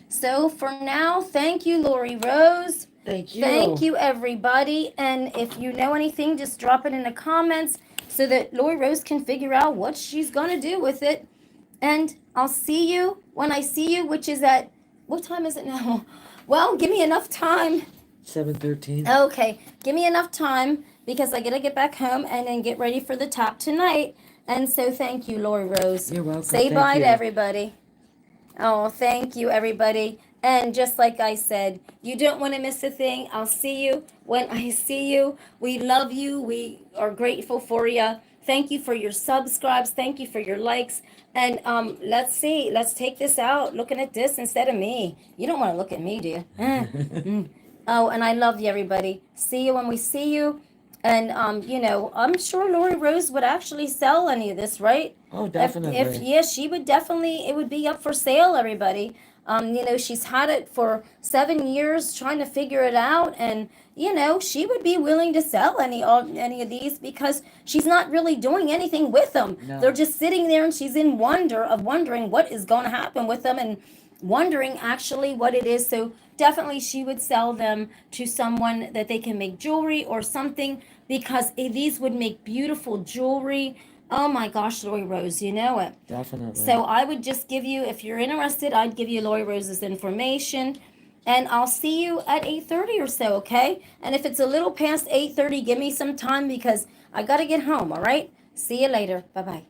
So for now, thank you, Lori Rose. Thank you. Thank you, everybody. And if you know anything, just drop it in the comments so that Lori Rose can figure out what she's going to do with it. And I'll see you when I see you, which is at, what time is it now? Well, give me enough time. 7:13. Okay, give me enough time because I got to get back home and then get ready for the top tonight. And so thank you, Lori Rose. You're welcome. Say Thank bye you. to everybody. Oh, thank you, everybody. And just like I said, you don't want to miss a thing. I'll see you when I see you. We love you. We are grateful for you. Thank you for your subscribes. Thank you for your likes. And let's see. Let's take this out looking at this instead of me. You don't want to look at me, do you? Oh, and I love you, everybody. See you when we see you. And, I'm sure Lori Rose would actually sell any of this, right? Oh, definitely. Yeah, she would definitely, it would be up for sale, everybody. She's had it for 7 years trying to figure it out. And, she would be willing to sell any of these because she's not really doing anything with them. No. They're just sitting there and she's in wondering what is going to happen with them and wondering actually what it is. So definitely she would sell them to someone that they can make jewelry or something because these would make beautiful jewelry. Oh my gosh, Lori Rose, you know it. Definitely. So I would just give you, if you're interested, I'd give you Lori Rose's information. And I'll see you at 8:30 or so, okay? And if it's a little past 8:30, give me some time because I got to get home, all right? See you later. Bye-bye.